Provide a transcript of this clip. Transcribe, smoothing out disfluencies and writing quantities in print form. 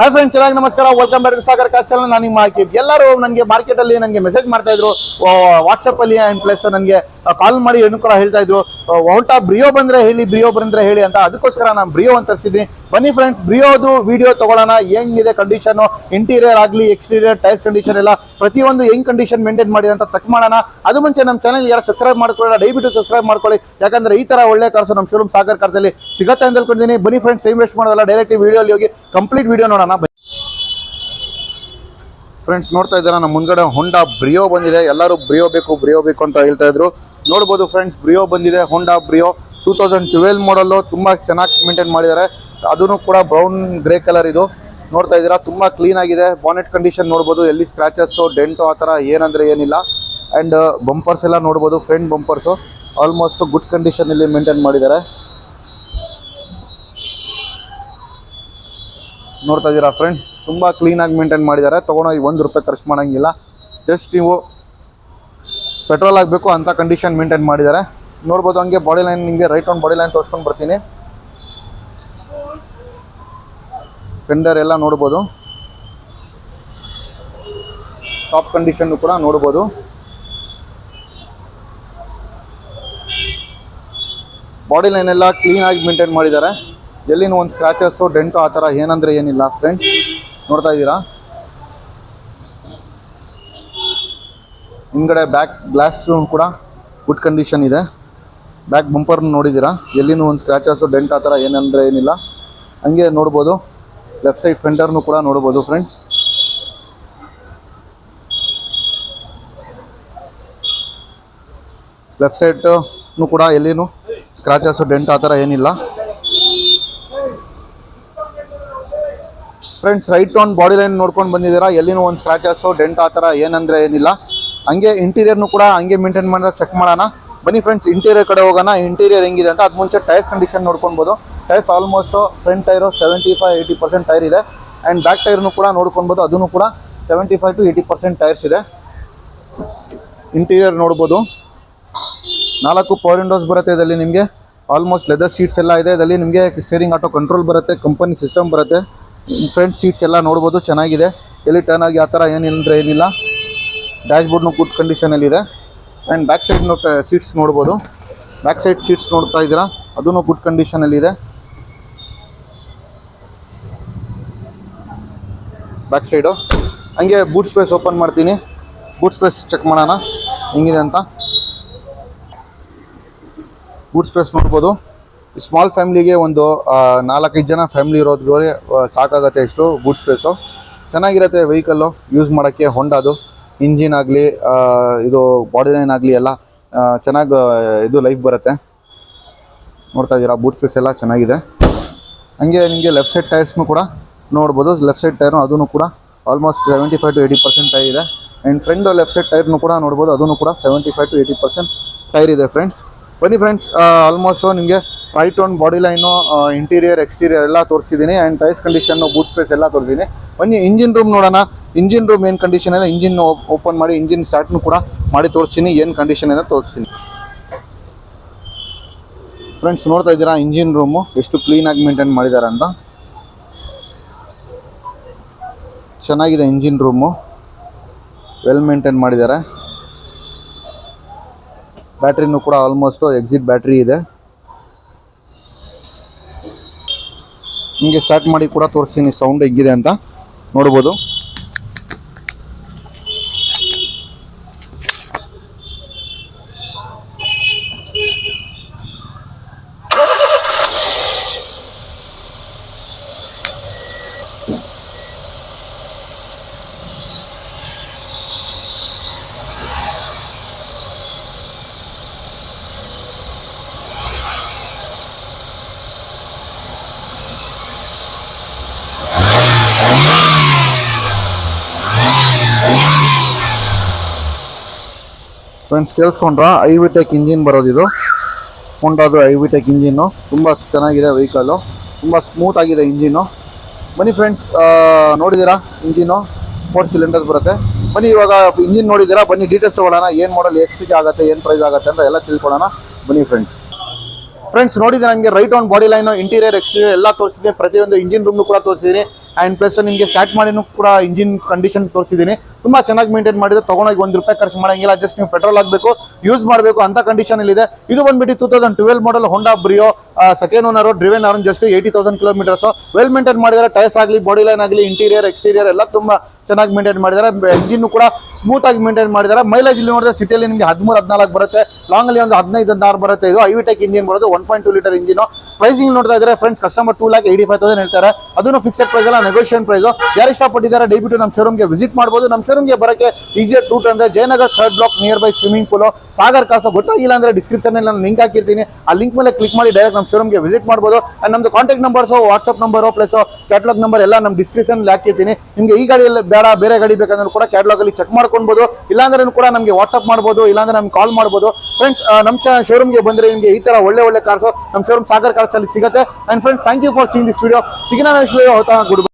Hi friends, ಚೆನ್ನಾಗಿ ನಮಸ್ಕಾರ. Welcome back to Sagar cars channel. ನಾನು ನಿಮ್ಮ ಆಕಿಬ್. ಎಲ್ಲರೂ ನನಗೆ ಮಾರ್ಕೆಟಲ್ಲಿ ನನಗೆ ಮೆಸೇಜ್ ಮಾಡ್ತಾ ಇದ್ರು, ವಾಟ್ಸಪ್ಪಲ್ಲಿ ಆ್ಯಂಡ್ ಪ್ಲಸ್ ನನಗೆ ಕಾಲ್ ಮಾಡಿ ಏನು ಕೂಡ ಹೇಳ್ತಾ ಇದ್ರು, ಹೊಂಟಾ ಬ್ರಿಯೋ ಬಂದರೆ ಹೇಳಿ, ಬ್ರಿಯೋ ಬಂದರೆ ಹೇಳಿ ಅಂತ. ಅದಕ್ಕೋಸ್ಕರ ನಾನು ಬ್ರಿಯೋ ಅಂತ ತರಿಸಿದ್ದೀನಿ. ಬನ್ನಿ ಫ್ರೆಂಡ್ಸ್, ಬ್ರಿಯೋದು ವಿಡಿಯೋ ತೊಗೊಳ್ಳೋಣ. ಹೆಂಗಿದೆ ಕಂಡೀಷನು, ಇಂಟೀರಿಯರ್ ಆಗಲಿ ಎಕ್ಸ್ಟೀರಿಯರ್ ಟೈರ್ಸ್ ಕಂಡೀಷನ್ ಎಲ್ಲ ಪ್ರತಿಯೊಂದು ಹೆಂಗ್ ಕಂಡೀಷನ್ ಮೇಂಟೈನ್ ಮಾಡಿ ಅಂತ ಚೆಕ್ ಮಾಡೋಣ. ಅದು ಮುಂಚೆ ನಮ್ಮ ಚಾನಲ್ ಯಾರು ಸಬ್ಸ್ಕ್ರೈಬ್ ಮಾಡ್ಕೊಳ್ಳೋಣ, ದಯವಿಟ್ಟು ಸಬ್ಸ್ಕ್ರೈಬ್ ಮಾಡ್ಕೊಳ್ಳಿ. ಯಾಕಂದ್ರೆ ಈ ತರ ಒಳ್ಳೆ ಕಾರ್ಸ್ ನಮ್ಮ ಶೋರೂಮ್ ಸಾಗರ್ ಕಾರ್ಸಲ್ಲಿ ಸಿಗುತ್ತೆ ಅಂತ ಹೇಳ್ಕೊಂಡಿದ್ದೀನಿ. ಬನ್ನಿ ಫ್ರೆಂಡ್ಸ್, ಟೈಮ್ ವೇಸ್ಟ್ ಮಾಡೋದಲ್ಲ, ಡೈರೆಕ್ಟ್ ವಿಡಿಯೋಲಿ ಹೋಗಿ ಕಂಪ್ಲೀಟ್ ವಿಡಿಯೋ ನೋಡೋಣ. ಫ್ರೆಂಡ್ಸ್, ನೋಡ್ತಾ ಇದ್ದಾರೆ ನಮ್ಮ ಮುಂದ್ಗಡೆ ಹೊಂಡಾ ಬ್ರಿಯೋ ಬಂದಿದೆ. ಎಲ್ಲರೂ ಬ್ರಿಯೋ ಬೇಕು ಅಂತ ಹೇಳ್ತಾ ಇದ್ರು. ನೋಡ್ಬೋದು ಫ್ರೆಂಡ್ಸ್, ಬ್ರಿಯೋ ಬಂದಿದೆ. ಹೊಂಡಾ ಬ್ರಿಯೋ 2012 ಮಾಡಲ್ಲು. ತುಂಬ ಚೆನ್ನಾಗಿ ಮೇಂಟೈನ್ ಮಾಡಿದ್ದಾರೆ. ಅದೂ ಕೂಡ ಬ್ರೌನ್ ಗ್ರೇ ಕಲರ್. ಇದು ನೋಡ್ತಾ ಇದ್ದೀರಾ, ತುಂಬ ಕ್ಲೀನ್ ಆಗಿದೆ. ಬಾನೆಟ್ ಕಂಡೀಷನ್ ನೋಡ್ಬೋದು, ಎಲ್ಲಿ ಸ್ಕ್ರಾಚಸ್ಸು ಡೆಂಟು ಆ ಥರ ಏನಂದರೆ ಏನಿಲ್ಲ. ಆ್ಯಂಡ್ ಬಂಪರ್ಸ್ ಎಲ್ಲ ನೋಡ್ಬೋದು, ಫ್ರಂಟ್ ಬಂಪರ್ಸು ಆಲ್ಮೋಸ್ಟ್ ಗುಡ್ ಕಂಡೀಷನಲ್ಲಿ ಮೇಂಟೈನ್ ಮಾಡಿದ್ದಾರೆ. ನೋಡ್ತಾ ಇದ್ದೀರಾ ಫ್ರೆಂಡ್ಸ್, ತುಂಬ ಕ್ಲೀನಾಗಿ ಮೇಂಟೈನ್ ಮಾಡಿದ್ದಾರೆ. ತೊಗೊಂಡೋಗಿ ₹1 ಖರ್ಚು ಮಾಡೋಂಗಿಲ್ಲ. ಜಸ್ಟ್ ನೀವು ಪೆಟ್ರೋಲ್ ಆಗಬೇಕು ಅಂಥ ಕಂಡೀಷನ್ ಮೇಂಟೈನ್ ಮಾಡಿದ್ದಾರೆ. ನೋಡ್ಬೋದು. ಹಂಗೆ ಬಾಡಿ ಲೈನ್, ನಿಮಗೆ ರೈಟ್ ಆನ್ ಬಾಡಿ ಲೈನ್ ತೋರಿಸ್ಕೊಂಡು ಬರ್ತೀನಿ. ಫೆಂಡರ್ ಎಲ್ಲ ನೋಡ್ಬೋದು, ಟಾಪ್ ಕಂಡೀಷನ್ನು ಕೂಡ ನೋಡ್ಬೋದು. ಬಾಡಿ ಲೈನ್ ಎಲ್ಲ ಕ್ಲೀನಾಗಿ ಮೇಂಟೈನ್ ಮಾಡಿದ್ದಾರೆ. ಎಲ್ಲಿನೂ ಒಂದು ಸ್ಕ್ರಾಚಸ್ಸು ಡೆಂಟು ಆ ಥರ ಏನಂದರೆ ಏನಿಲ್ಲ. ಫ್ರೆಂಡ್ಸ್, ನೋಡ್ತಾ ಇದ್ದೀರಾ, ಹಿಂದ್ಗಡೆ ಬ್ಯಾಕ್ ಗ್ಲಾಸು ಕೂಡ ಗುಡ್ ಕಂಡೀಷನ್ ಇದೆ. ಬ್ಯಾಕ್ ಬಂಪರ್ನ ನೋಡಿದ್ದೀರಾ, ಎಲ್ಲಿನೂ ಒಂದು ಸ್ಕ್ರಾಚಸ್ಸು ಡೆಂಟ್ ಆ ಥರ ಏನಂದರೆ ಏನಿಲ್ಲ. ಹಂಗೆ ನೋಡ್ಬೋದು, ಲೆಫ್ಟ್ ಸೈಡ್ ಫೆಂಡರ್ನು ಕೂಡ ನೋಡ್ಬೋದು. ಫ್ರೆಂಡ್ಸ್, ಲೆಫ್ಟ್ ಸೈಡ್ನು ಕೂಡ ಎಲ್ಲಿನೂ ಸ್ಕ್ರಾಚಸ್ಸು ಡೆಂಟ್ ಆ ಥರ ಏನಿಲ್ಲ. Friends, right on body line ನೋಡ್ಕೊಂಡು ಬಂದಿದ್ದೀರಾ, ಎಲ್ಲಿನೂ ಒಂದು ಸ್ಕ್ರಾಚಸ್ಸು ಡೆಂಟ್ ಆ ಥರ ಏನಂದರೆ ಏನಿಲ್ಲ. ಹಂಗೆ ಇಂಟೀರಿಯರ್ನು ಕೂಡ ಹಂಗೆ ಮೇಂಟೈನ್ ಮಾಡಿದ್ರೆ ಚೆಕ್ ಮಾಡೋಣ. ಬನ್ನಿ ಫ್ರೆಂಡ್ಸ್, ಇಂಟೀರಿಯರ್ ಕಡೆ ಹೋಗೋಣ. ಇಂಟೀರಿಯರ್ ಹೆಂಗಿದೆ ಅಂತ. ಅದು ಮುಂಚೆ ಟೈರ್ಸ್ ಕಂಡೀಷನ್ ನೋಡ್ಕೊಬೋದು. Tyres almost front tyre 75-80% tyre ಇದೆ. ಆ್ಯಂಡ್ ಬ್ಯಾಕ್ ಟೈರ್ನು ಕೂಡ ನೋಡ್ಕೊಬೋದು, ಅದೂ ಕೂಡ 75 to 80% ಟೈರ್ಸ್ ಇದೆ. ಇಂಟೀರಿಯರ್ ನೋಡ್ಬೋದು, 4 ಪವರ್ ವಿಂಡೋಸ್ ಬರುತ್ತೆ ಇದರಲ್ಲಿ. ನಿಮಗೆ ಆಲ್ಮೋಸ್ಟ್ ಲೆದರ್ ಸೀಟ್ಸ್ ಎಲ್ಲ ಇದೆ. ಇದರಲ್ಲಿ ನಿಮಗೆ ಸ್ಟೀರಿಂಗ್ ಆಟೋ ಕಂಟ್ರೋಲ್ ಬರುತ್ತೆ, ಕಂಪನಿ ಸಿಸ್ಟಮ್ ಬರುತ್ತೆ. ಫ್ರಂಟ್ ಸೀಟ್ಸ್ ಎಲ್ಲ ನೋಡ್ಬೋದು, ಚೆನ್ನಾಗಿದೆ. ಎಲ್ಲಿ ಟರ್ನ್ ಆಗಿ ಆ ಥರ ಏನಿಲ್ಲ ಏನಿಲ್ಲ. ಡ್ಯಾಶ್ ಬೋರ್ಡ್ನು ಗುಡ್ ಕಂಡೀಷನಲ್ಲಿದೆ. ಆ್ಯಂಡ್ ಬ್ಯಾಕ್ ಸೈಡ್ ಸೀಟ್ಸ್ ನೋಡ್ಬೋದು. ಬ್ಯಾಕ್ ಸೈಡ್ ಸೀಟ್ಸ್ ನೋಡ್ತಾ ಇದ್ದೀರಾ, ಅದೂ ಗುಡ್ ಕಂಡೀಷನಲ್ಲಿದೆ. ಬ್ಯಾಕ್ ಸೈಡು ಹಂಗೆ ಬೂಟ್ ಸ್ಪೇಸ್ ಓಪನ್ ಮಾಡ್ತೀನಿ. ಬೂಟ್ ಸ್ಪೇಸ್ ಚೆಕ್ ಮಾಡೋಣ ಹೆಂಗಿದೆ ಅಂತ. ಬೂಟ್ ಸ್ಪೇಸ್ ನೋಡ್ಬೋದು. ಸ್ಮಾಲ್ ಫ್ಯಾಮಿಲಿಗೆ ಒಂದು 4-5 ಜನ ಫ್ಯಾಮಿಲಿ ಇರೋದ್ರಿಗೆ ಸಾಕಾಗತ್ತೆ ಇಷ್ಟು ಬೂಟ್ ಸ್ಪೇಸು. ಚೆನ್ನಾಗಿರುತ್ತೆ ವೆಹಿಕಲ್ಲು ಯೂಸ್ ಮಾಡೋಕ್ಕೆ. ಹೊಂಡಾದು ಇಂಜಿನ್ ಆಗಲಿ, ಇದು ಬಾಡಿ ಲೈನ್ ಆಗಲಿ ಎಲ್ಲ ಚೆನ್ನಾಗಿ ಇದು ಲೈಫ್ ಬರುತ್ತೆ. ನೋಡ್ತಾ ಇದ್ದೀರಾ, ಬೂಟ್ ಸ್ಪೇಸ್ ಎಲ್ಲ ಚೆನ್ನಾಗಿದೆ. ಹಂಗೆ ನಿಮಗೆ ಲೆಫ್ಟ್ ಸೈಡ್ ಟೈರ್ಸ್ನು ಕೂಡ ನೋಡ್ಬೋದು. ಲೆಫ್ಟ್ ಸೈಡ್ ಟೈರ್ನು ಅದೂ ಕೂಡ ಆಲ್ಮೋಸ್ಟ್ 75 to 80% ಟೈರ್ ಇದೆ. ಆ್ಯಂಡ್ ಫ್ರಂಟ್ ಲೆಫ್ಟ್ ಸೈಡ್ ಟೈರ್ನು ಕೂಡ ನೋಡ್ಬೋದು, ಅದೂ ಕೂಡ 75 to 80% ಟೈರ್ ಇದೆ. ಫ್ರೆಂಡ್ಸ್, ಬನ್ನಿ ಫ್ರೆಂಡ್ಸ್, ಆಲ್ಮೋಸ್ಟು ನಿಮಗೆ right on body line, interior exterior ಎಲ್ಲ ತೋರಿಸಿದ್ದೀನಿ. And tyres condition, boot space ಎಲ್ಲ ತೋರಿಸಿದ್ದೀನಿ. ಬನ್ನಿ ಇಂಜಿನ್ ರೂಮ್ ನೋಡೋಣ. ಇಂಜಿನ್ ರೂಮ್ ಏನು ಕಂಡೀಷನ್ ಇದೆ, ಇಂಜಿನ್ ಓಪನ್ ಮಾಡಿ ಇಂಜಿನ್ ಸ್ಟಾರ್ಟ್ನು ಕೂಡ ಮಾಡಿ ತೋರಿಸ್ತೀನಿ. ಏನು ಕಂಡೀಷನ್ ಇದೆ ತೋರಿಸ್ತೀನಿ. ಫ್ರೆಂಡ್ಸ್, ನೋಡ್ತಾ ಇದ್ದೀರಾ ಇಂಜಿನ್ ರೂಮು ಎಷ್ಟು ಕ್ಲೀನಾಗಿ ಮೇಂಟೈನ್ ಮಾಡಿದ್ದಾರೆ ಅಂತ. ಚೆನ್ನಾಗಿದೆ ಇಂಜಿನ್ ರೂಮು, ವೆಲ್ ಮೇಂಟೈನ್ ಮಾಡಿದ್ದಾರೆ. ಬ್ಯಾಟ್ರಿನೂ ಕೂಡ ಆಲ್ಮೋಸ್ಟು ಎಕ್ಸಿಟ್ ಬ್ಯಾಟ್ರಿ ಇದೆ. ಹಿಂಗೆ ಸ್ಟಾರ್ಟ್ ಮಾಡಿ ಕೂಡ ತೋರಿಸ್ತೀನಿ ಸೌಂಡ್ ಹೆಂಗಿದೆ ಅಂತ ನೋಡ್ಬೋದು. ಫ್ರೆಂಡ್ಸ್, ಕೇಳಿಸ್ಕೊಂಡ್ರ ಐವಿಟೆಕ್ ಇಂಜಿನ್ ಬರೋದಿದು. ಹೊಂಡಾದು ಐವಿಟೆಕ್ ಇಂಜಿನ್ನು ತುಂಬ ಚೆನ್ನಾಗಿದೆ. ವೆಹಿಕಲ್ಲು ತುಂಬ ಸ್ಮೂತ್ ಆಗಿದೆ ಇಂಜಿನ್ನು. ಬನ್ನಿ ಫ್ರೆಂಡ್ಸ್, ನೋಡಿದ್ದೀರಾ ಇಂಜಿನ್ನು 4 ಸಿಲಿಂಡರ್ಸ್ ಬರುತ್ತೆ. ಬನ್ನಿ ಇವಾಗ ಇಂಜಿನ್ ನೋಡಿದ್ದೀರಾ, ಬನ್ನಿ ಡೀಟೇಲ್ಸ್ ತೊಗೊಳ್ಳೋಣ. ಏನು ಮಾಡಲ್, ಎಷ್ಟು ಆಗುತ್ತೆ, ಏನು ಪ್ರೈಸ್ ಆಗುತ್ತೆ ಅಂತ ಎಲ್ಲ ತಿಳ್ಕೊಳ್ಳೋಣ. ಬನ್ನಿ ಫ್ರೆಂಡ್ಸ್. ಫ್ರೆಂಡ್ಸ್ ನೋಡಿದ್ರೆ ನನಗೆ right on body line interior exterior ಎಲ್ಲ ತೋರಿಸಿದೆ. ಪ್ರತಿಯೊಂದು ಇಂಜಿನ್ ರೂಮ್ ಕೂಡ ತೋರಿಸಿದ್ದೀನಿ. ಆ್ಯಂಡ್ ಪ್ಲಸ್ ನಿಮಗೆ ಸ್ಟಾರ್ಟ್ ಮಾಡಿನೂ ಕೂಡ ಇಂಜಿನ್ ಕಂಡೀಷನ್ ತೋರಿಸಿದ್ದೀನಿ. ತುಂಬ ಚೆನ್ನಾಗಿ ಮೇಂಟೈನ್ ಮಾಡಿದ್ರೆ, ತೊಗೊಂಡೋಗಿ ₹1 ಖರ್ಚು ಮಾಡೋಂಗಿಲ್ಲ. ಜಸ್ಟ್ ನೀವು ಪೆಟ್ರೋಲ್ ಹಾಕಬೇಕು, ಯೂಸ್ ಮಾಡಬೇಕು ಅಂತ ಕಂಡೀಷನಲ್ಲಿದೆ. ಇದು ಬಂದ್ಬಿಟ್ಟು 2012 model Honda Brio, second owner, driven are just 80,000 kilometres. Well maintain ಮಾಡಿದ್ದಾರೆ. ಟೈರ್ಸ್ ಆಗಲಿ, ಬಾಡಿ ಲೈನ್ ಆಗಲಿ, ಇಂಟೀರಿಯರ್ ಎಕ್ಸ್ಟೀರಿಯರ್ ಎಲ್ಲ ತುಂಬ ಚೆನ್ನಾಗಿ ಮೇಂಟೈನ್ ಮಾಡಿದ್ದಾರೆ. ಇಂಜಿನ್ ಕೂಡ ಸ್ಮೂತ್ ಆಗಿ ಮೇಂಟೈನ್ ಮಾಡಿದ್ದಾರೆ. ಮೈಲೇಜ್ ಇಲ್ಲಿ ನೋಡಿದ್ರೆ ಸಿಟಿಯಲ್ಲಿ ನಿಮಗೆ 13-14 ಬರುತ್ತೆ, ಲಾಂಗ್ ಅಲ್ಲಿ ಒಂದು 15-16 ಬರುತ್ತೆ. ಇದು ಐವಿಟೆಕ್ ಇಂಜಿನ್ ಬರೋದು, 1.2 ಲೀಟರ್ ಇಂಜಿನ್. ಪ್ರೈಸಿಂಗ್ ನೋಡ್ತಾ ಇದ್ರೆ ಫ್ರೆಂಡ್ಸ್, ಕಸ್ಟಮರ್ 2,85,000 ಹೇಳ್ತಾರೆ. ಅದನ್ನು ಫಿಕ್ಸೆಡ್ ಪ್ರೈಸ್ ಅಲ್ಲ, ನೆಗೋಷಿಯೇಷನ್ ಪ್ರೈಸ್. ಯಾರು ಇಷ್ಟಪಟ್ಟಿದ್ದಾರೆ ದಯವಿಟ್ಟು ನಮ್ಮ ಶೋರೂಮ್ಗೆ ವಿಸಿಟ್ ಮಾಡಬಹುದು. ನಮ್ಮ ಶೋರೂಮ್ಗೆ ಬರೋಕ್ಕೆ ಈಸಿಯರ್ ರೂಟ್ ಅಂದ್ರೆ Jayanagar 3rd block, near by swimming pool, Sagar ಕಾಸ. ಗೊತ್ತಾಗಿಲ್ಲ ಅಂದ್ರೆ ಡಿಸ್ಕ್ರಿಪ್ಷನ್ ಅಲ್ಲಿ ನಾನು ಲಿಂಕ್ ಹಾಕಿರ್ತೀನಿ. ಆ ಲಿಂಕ್ ಮೇಲೆ ಕ್ಲಿಕ್ ಮಾಡಿ ಡೈರೆಕ್ಟ್ ನಮ್ಮ ಶೋರೂಮ್ಗೆ ವಿಸಿಟ್ ಮಾಡಬಹುದು. ಅಂಡ್ ನಮ್ದು contact numbers, WhatsApp number plus catalogue number ಎಲ್ಲ ನಮ್ಮ ಡಿಸ್ಕ್ರಿಪ್ಷನ್ ಹಾಕಿರ್ತೀನಿ. ನಿಮಗೆ ಈ ಗಾಡಿಯಲ್ಲಿ ಬೇಡ, ಬೇರೆ ಗಾಡಿ ಬೇಕಂದ್ರೂ ಕೂಡ ಕ್ಯಾಟಲಾಗ್ ಅಲ್ಲಿ ಚೆಕ್ ಮಾಡ್ಕೊಬಹುದು. ಇಲ್ಲಾಂದ್ರೆ ಕೂಡ ನಮಗೆ ವಾಟ್ಸ್ಆಪ್ ಮಾಡಬಹುದು, ಇಲ್ಲಾಂದ್ರೆ ನಮ್ಗೆ ಕಾಲ್ ಮಾಡಬಹುದು. ಫ್ರೆಂಡ್ಸ್, ನಮ್ಮ ಶೋರೂಮ್ಗೆ ಬಂದ್ರೆ ನಿಮಗೆ ಈ ತರ ಒಳ್ಳೆ ಕಾರ್ಸ್ ನಮ್ಮ ಶೋರೂಮ್ ಸಾಗರ್ ಕಾರ್ಸ್ ಅಲ್ಲಿ ಸಿಗುತ್ತೆ. And friends, thank you for seeing this video. ಸಿಗೋಣ ನೆಕ್ಸ್ಟ್ ವಿಡಿಯೋ. Good by.